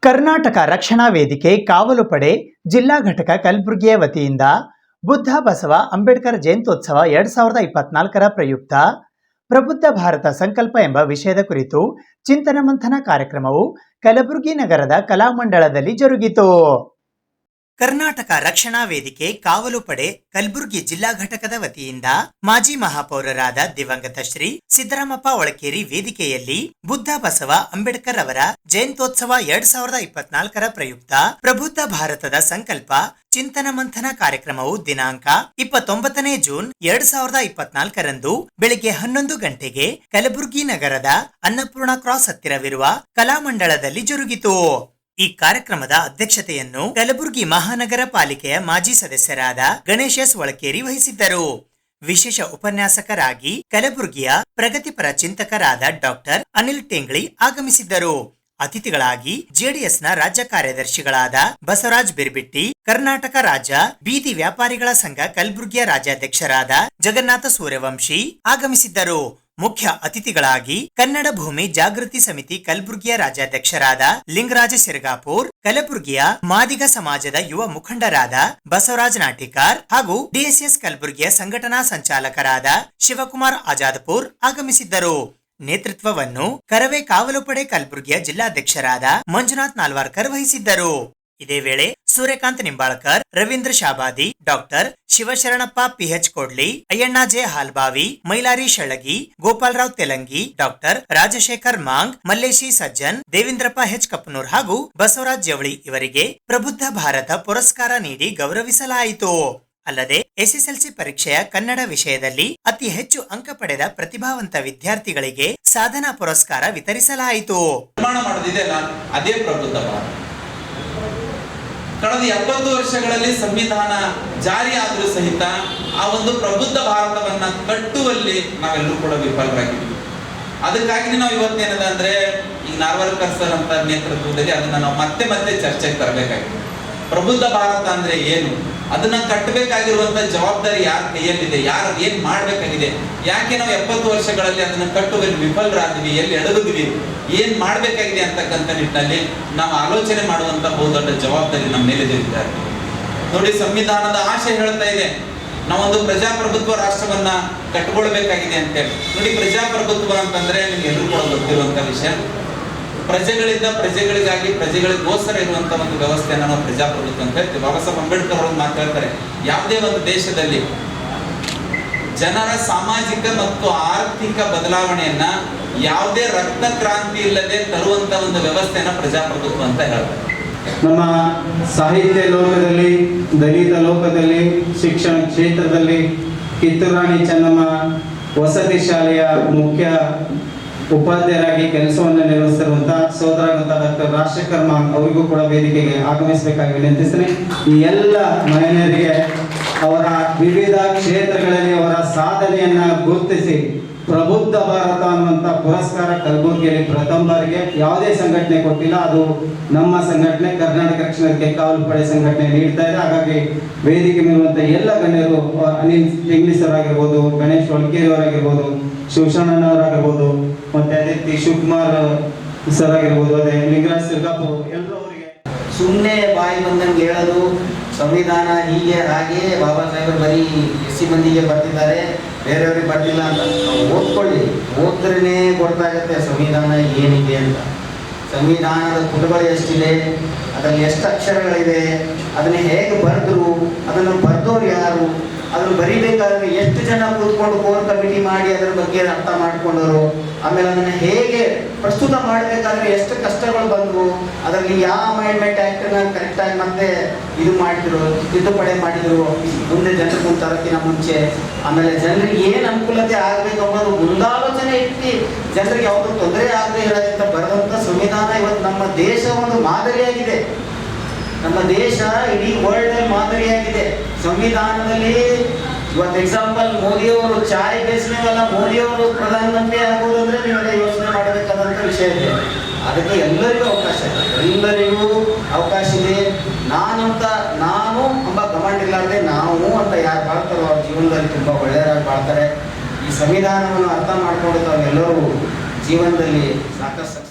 ಕರ್ನಾಟಕ ರಕ್ಷಣಾ ವೇದಿಕೆ ಕಾವಲು ಪಡೆ ಜಿಲ್ಲಾ ಘಟಕ ಕಲಬುರಗಿಯ ವತಿಯಿಂದ ಬುದ್ಧ ಬಸವ ಅಂಬೇಡ್ಕರ್ ಜಯಂತ್ಯೋತ್ಸವ 2024ರ ಪ್ರಯುಕ್ತ ಪ್ರಬುದ್ಧ ಭಾರತ ಸಂಕಲ್ಪ ಎಂಬ ವಿಷಯದ ಕುರಿತು ಚಿಂತನ ಮಂಥನ ಕಾರ್ಯಕ್ರಮವು ಕಲಬುರಗಿ ನಗರದ ಕಲಾಮಂಡಲದಲ್ಲಿ ಜರುಗಿತು. ಕರ್ನಾಟಕ ರಕ್ಷಣಾ ವೇದಿಕೆ ಕಾವಲು ಪಡೆ ಕಲಬುರಗಿ ಜಿಲ್ಲಾ ಘಟಕದ ವತಿಯಿಂದ ಮಾಜಿ ಮಹಾಪೌರರಾದ ದಿವಂಗತ ಶ್ರೀ ಸಿದ್ದರಾಮಪ್ಪ ಒಳಕೇರಿ ವೇದಿಕೆಯಲ್ಲಿ ಬುದ್ಧ ಬಸವ ಅಂಬೇಡ್ಕರ್ ಅವರ ಜಯಂತ್ಯೋತ್ಸವ 2024ರ ಪ್ರಯುಕ್ತ ಪ್ರಬುದ್ಧ ಭಾರತದ ಸಂಕಲ್ಪ ಚಿಂತನ ಮಂಥನ ಕಾರ್ಯಕ್ರಮವು ದಿನಾಂಕ 29ನೇ ಜೂನ್ 2024ರಂದು ಬೆಳಿಗ್ಗೆ 11 ಗಂಟೆಗೆ ಕಲಬುರಗಿ ನಗರದ ಅನ್ನಪೂರ್ಣ ಕ್ರಾಸ್ ಹತ್ತಿರವಿರುವ ಕಲಾಮಂಡಲದಲ್ಲಿ ಜರುಗಿತು. ಈ ಕಾರ್ಯಕ್ರಮದ ಅಧ್ಯಕ್ಷತೆಯನ್ನು ಕಲಬುರಗಿ ಮಹಾನಗರ ಪಾಲಿಕೆಯ ಮಾಜಿ ಸದಸ್ಯರಾದ ಗಣೇಶ್ ಎಸ್ ಒಳಕೇರಿ ವಹಿಸಿದ್ದರು. ವಿಶೇಷ ಉಪನ್ಯಾಸಕರಾಗಿ ಕಲಬುರಗಿಯ ಪ್ರಗತಿಪರ ಚಿಂತಕರಾದ ಡಾಕ್ಟರ್ ಅನಿಲ್ ಟೆಂಗ್ಳಿ ಆಗಮಿಸಿದ್ದರು. ಅತಿಥಿಗಳಾಗಿ ಜೆಡಿಎಸ್ನ ರಾಜ್ಯ ಕಾರ್ಯದರ್ಶಿಗಳಾದ ಬಸವರಾಜ್ ಬಿರ್ಬಿಟ್ಟಿ, ಕರ್ನಾಟಕ ರಾಜ್ಯ ಬೀದಿ ವ್ಯಾಪಾರಿಗಳ ಸಂಘ ಕಲಬುರಗಿಯ ರಾಜ್ಯಾಧ್ಯಕ್ಷರಾದ ಜಗನ್ನಾಥ ಸೂರ್ಯವಂಶಿ ಆಗಮಿಸಿದ್ದರು. ಮುಖ್ಯ ಅತಿಥಿಗಳಾಗಿ ಕನ್ನಡ ಭೂಮಿ ಜಾಗೃತಿ ಸಮಿತಿ ಕಲಬುರಗಿಯ ರಾಜ್ಯಾಧ್ಯಕ್ಷರಾದ ಲಿಂಗರಾಜ ಸಿರಗಾಪುರ್, ಕಲಬುರಗಿಯ ಮಾದಿಗ ಸಮಾಜದ ಯುವ ಮುಖಂಡರಾದ ಬಸವರಾಜ್ ನಾಟಿಕಾರ್ ಹಾಗೂ ಡಿಎಸ್ಎಸ್ ಕಲಬುರಗಿಯ ಸಂಘಟನಾ ಸಂಚಾಲಕರಾದ ಶಿವಕುಮಾರ್ ಆಜಾದ್ಪುರ್ ಆಗಮಿಸಿದ್ದರು. ನೇತೃತ್ವವನ್ನು ಕರವೇ ಕಾವಲು ಪಡೆ ಕಲಬುರಗಿಯ ಜಿಲ್ಲಾಧ್ಯಕ್ಷರಾದ ಮಂಜುನಾಥ್ ನಾಲ್ವಾರ್ಕರ್ ವಹಿಸಿದ್ದರು. ಇದೇ ವೇಳೆ Suryakant Nimbalkar, Ravindra Shabadi, doctor Shivasharanappa PH Kodli, Ayyanna J Halbavi, Mailari Shalagi, Gopalrao Telangi, doctor Rajashekhar Mang, Malleshi Sajjan, Devendrappa H Kappanur ಹಾಗೂ ಬಸವರಾಜ್ ಜವಳಿ ಇವರಿಗೆ ಪ್ರಬುದ್ಧ ಭಾರತ ಪುರಸ್ಕಾರ ನೀಡಿ ಗೌರವಿಸಲಾಯಿತು. ಅಲ್ಲದೆ ಎಸ್ಎಸ್ಎಲ್ಸಿ ಪರೀಕ್ಷೆಯ ಕನ್ನಡ ವಿಷಯದಲ್ಲಿ ಅತಿ ಹೆಚ್ಚು ಅಂಕ ಪಡೆದ ಪ್ರತಿಭಾವಂತ ವಿದ್ಯಾರ್ಥಿಗಳಿಗೆ ಸಾಧನಾ ಪುರಸ್ಕಾರ ವಿತರಿಸಲಾಯಿತು. ಅದೇ ಪ್ರಬುದ್ಧ ಭಾರತ. ಕಳೆದ 70 ವರ್ಷಗಳಲ್ಲಿ ಸಂವಿಧಾನ ಜಾರಿಯಾದರೂ ಸಹಿತ ಆ ಒಂದು ಪ್ರಬುದ್ಧ ಭಾರತವನ್ನ ಕಟ್ಟುವಲ್ಲಿ ನಾವೆಲ್ಲರೂ ಕೂಡ ವಿಫಲರಾಗಿದ್ದೀವಿ. ಅದಕ್ಕಾಗಿ ನಾವು ಇವತ್ತೇನದ ಅಂದ್ರೆ ಈ ನಾರ್ವರ್ಕರ್ ಸರ್ ಅಂತ ನೇತೃತ್ವದಲ್ಲಿ ಅದನ್ನ ನಾವು ಮತ್ತೆ ಚರ್ಚೆಗೆ ತರಬೇಕಾಗಿದೆ. ಪ್ರಬುದ್ಧ ಭಾರತ ಅಂದ್ರೆ ಏನು, ಅದನ್ನ ಕಟ್ಟಬೇಕಾಗಿರುವಂತ ಜವಾಬ್ದಾರಿ ಯಾರ ಕೈಯಲ್ಲಿದೆ, ಯಾರು ಏನ್ ಮಾಡ್ಬೇಕಾಗಿದೆ, ಯಾಕೆ ನಾವು 70 ವರ್ಷಗಳಲ್ಲಿ ಅದನ್ನ ಕಟ್ಟುವಲ್ಲಿ ವಿಫಲರಾದ್ವಿ, ಎಲ್ಲಿ ಎಡವಿದ್ವಿ, ಏನ್ ಮಾಡ್ಬೇಕಾಗಿದೆ ಅಂತಕ್ಕಂಥ ನಿಟ್ಟಿನಲ್ಲಿ ನಾವು ಆಲೋಚನೆ ಮಾಡುವಂತ ಬಹುದೊಡ್ಡ ಜವಾಬ್ದಾರಿ ನಮ್ಮ ಮೇಲೆ ಇದ್ದಾರೆ. ನೋಡಿ, ಸಂವಿಧಾನದ ಆಶೆ ಹೇಳ್ತಾ ಇದೆ ನಾವೊಂದು ಪ್ರಜಾಪ್ರಭುತ್ವ ರಾಷ್ಟ್ರವನ್ನ ಕಟ್ಕೊಳ್ಬೇಕಾಗಿದೆ ಅಂತ ಹೇಳಿ. ನೋಡಿ, ಪ್ರಜಾಪ್ರಭುತ್ವ ಅಂತಂದ್ರೆ ನಿಮ್ಗೆ ಎಲ್ಲರೂ ಕೂಡ ಗೊತ್ತಿರುವಂತ ವಿಷಯ. ಪ್ರಜೆಗಳಿಂದ ಪ್ರಜೆಗಳಿಗಾಗಿ ಪ್ರಜೆಗಳಿಗೋಸ್ಕರ ಇರುವಂತ ಒಂದು ವ್ಯವಸ್ಥೆಯನ್ನ ನಾವು ಪ್ರಜಾಪ್ರಭುತ್ವ ಅಂತ ಹೇಳ್ತೀವಿ. ಬಾಬಾ ಸಾಹೇಬ್ ಅಂಬೇಡ್ಕರ್ ಅವರು ಮಾತಾಡ್ತಾರೆ, ಯಾವುದೇ ಒಂದು ದೇಶದಲ್ಲಿ ಜನರ ಸಾಮಾಜಿಕ ಮತ್ತು ಆರ್ಥಿಕ ಬದಲಾವಣೆಯನ್ನ ಯಾವುದೇ ರಕ್ತ ಕ್ರಾಂತಿ ಇಲ್ಲದೆ ತರುವಂತ ಒಂದು ವ್ಯವಸ್ಥೆಯನ್ನ ಪ್ರಜಾಪ್ರಭುತ್ವ ಅಂತ ಹೇಳ್ತಾರೆ. ನಮ್ಮ ಸಾಹಿತ್ಯ ಲೋಕದಲ್ಲಿ, ದಲಿತ ಲೋಕದಲ್ಲಿ, ಶಿಕ್ಷಣ ಕ್ಷೇತ್ರದಲ್ಲಿ ಕಿತ್ತೂರು ರಾಣಿ ಚೆನ್ನಮ್ಮ ವಸತಿ ಶಾಲೆಯ ಮುಖ್ಯ ಉಪಾಧ್ಯಾಯರಾಗಿ ಕೆಲಸವನ್ನು ನಿರ್ವಹಿಸಿರುವಂತಹ ಸೋದರಾದಂತಹ ಡಾಕ್ಟರ್ ರಾಜಶೇಖರ್ ಮಾಂಗ್ ಅವರಿಗೂ ಕೂಡ ವೇದಿಕೆಗೆ ಆಗಮಿಸಬೇಕಾಗಿ ವಿನಂತಿಸ್ತೇನೆ. ಈ ಎಲ್ಲ ಮಹಿಳೆಯರಿಗೆ ಅವರ ವಿವಿಧ ಕ್ಷೇತ್ರಗಳಲ್ಲಿ ಅವರ ಸಾಧನೆಯನ್ನ ಗುರುತಿಸಿ ಪ್ರಬುದ್ಧ ಭಾರತ ಅನ್ನುವಂಥ ಪುರಸ್ಕಾರ ಕಲಬುರಗಿಯಲ್ಲಿ ಪ್ರಥಮ ಬಾರಿಗೆ ಯಾವುದೇ ಸಂಘಟನೆ ಕೊಟ್ಟಿಲ್ಲ. ಅದು ನಮ್ಮ ಸಂಘಟನೆ ಕರ್ನಾಟಕ ರಕ್ಷಣಾ ವೇದಿಕೆ ಕಾವಲು ಪಡೆ ಸಂಘಟನೆ ನೀಡ್ತಾ ಇದೆ. ಹಾಗಾಗಿ ವೇದಿಕೆ ಮೇಲಿರುವಂಥ ಎಲ್ಲ ಗಣ್ಯರು, ಅನಿಲ್ ಟೆಂಗ್ಲಿ ಸರ್ ಆಗಿರ್ಬೋದು, ಗಣೇಶ್ ಒಳಕೇರಿ ಅವರಾಗಿರ್ಬೋದು, ಶಿವಶರಣನವರಾಗಿರ್ಬೋದು, ಮತ್ತೆ ಅದೇ ರೀತಿ ಶಿವಕುಮಾರ್ ಸರ್ ಆಗಿರ್ಬೋದು, ಅದೇ ಲಿಂಗರಾಜ್ ಸಿರ್ಗಾಪುರ್, ಎಲ್ಲರೂ ಅವರಿಗೆ ಸುಮ್ಮನೆ ಬಾಯಿ ಬಂದಂಗೆ ಹೇಳೋದು ಸಂವಿಧಾನ ಹೀಗೆ ಹಾಗೆ ಬಾಬಾ ಸಾಹೇಬರು ಬರೀ ಎಸ್ ಸಿ ಮಂದಿಗೆ ಬರ್ತಿದ್ದಾರೆ, ಬೇರೆಯವ್ರಿಗೆ ಬರ್ತಿಲ್ಲ ಅಂತ. ಓದ್ಕೊಳ್ಳಿ, ಓದ್ರೇ ಗೊತ್ತಾಗುತ್ತೆ ಸಂವಿಧಾನ ಏನಿದೆ ಅಂತ. ಸಂವಿಧಾನದ ಪುಟಗಳು ಎಷ್ಟಿದೆ, ಅದರಲ್ಲಿ ಎಷ್ಟು ಅಕ್ಷರಗಳಿದೆ, ಅದನ್ನು ಹೇಗೆ ಬರೆದ್ರು, ಅದನ್ನು ಬರೆದವ್ರು ಯಾರು, ಅದನ್ನು ಬರೀಬೇಕಾದ್ರೆ ಎಷ್ಟು ಜನ ಕೂತ್ಕೊಂಡು ಕೋರ್ ಕಮಿಟಿ ಮಾಡಿ ಅದರ ಬಗ್ಗೆ ಅರ್ಥ ಮಾಡ್ಕೊಂಡವರು, ಆಮೇಲೆ ಅದನ್ನು ಹೇಗೆ ಪ್ರಸ್ತುತ ಮಾಡಬೇಕಾದ್ರೆ ಎಷ್ಟು ಕಷ್ಟಗಳು ಬಂದವು, ಅದರಲ್ಲಿ ಯಾವ ಅಮೆಂಡ್ಮೆಂಟ್ ಆ್ಯಕ್ಟನ್ನ ಕರೆಕ್ಟಾಗಿ ಮತ್ತೆ ಇದು ಮಾಡಿದ್ರು, ತಿದ್ದುಪಡಿ ಮಾಡಿದ್ರು ಮುಂದೆ ಜನರ ಮುಂದೆ ತರೋಕ್ಕಿಂತ ಮುಂಚೆ. ಆಮೇಲೆ ಜನರಿಗೆ ಏನು ಅನುಕೂಲತೆ ಆಗಬೇಕು ಅನ್ನೋದು ಮುಂದಾಲೋಚನೆ ಇಟ್ಟು ಜನರಿಗೆ ಯಾವುದೂ ತೊಂದರೆ ಆಗದೆ ಇರೋದಂತ ಬರೆದಂಥ ಸಂವಿಧಾನ ಇವತ್ತು ನಮ್ಮ ದೇಶ ಒಂದು ಮಾದರಿಯಾಗಿದೆ. ನಮ್ಮ ದೇಶ ಇಡೀ ವರ್ಲ್ಡ್ ಮಾದರಿಯಾಗಿದೆ. ಸಂವಿಧಾನದಲ್ಲಿ ಇವತ್ತು ಎಕ್ಸಾಂಪಲ್ ಮೋದಿಯವರು ಚಾಯ್ ಬೇಸಿಗೆಲ್ಲ ಮೋದಿಯವರು ಪ್ರಧಾನಮಂತ್ರಿ ಆಗ್ಬೋದು ಅಂದ್ರೆ ನೀವೆಲ್ಲ ಯೋಚನೆ ಮಾಡಬೇಕಾದಂಥ ವಿಷಯ ಇದೆ. ಅದಕ್ಕೆ ಎಲ್ಲರಿಗೂ ಅವಕಾಶ ಇದೆ. ನಾನು ಎಂಬ ಕಮಾಂಡ್ ಇಲ್ಲಾರ್ದೆ ನಾವು ಅಂತ ಯಾರು ಬಾಳ್ತಾರೋ ಅವ್ರ ಜೀವನದಲ್ಲಿ ತುಂಬ ಒಳ್ಳೆಯದಾಗಿ ಬಾಳ್ತಾರೆ. ಈ ಸಂವಿಧಾನವನ್ನು ಅರ್ಥ ಮಾಡ್ಕೊಂಡು ತಾವೆಲ್ಲರೂ ಜೀವನದಲ್ಲಿ ಸಾಕಷ್ಟು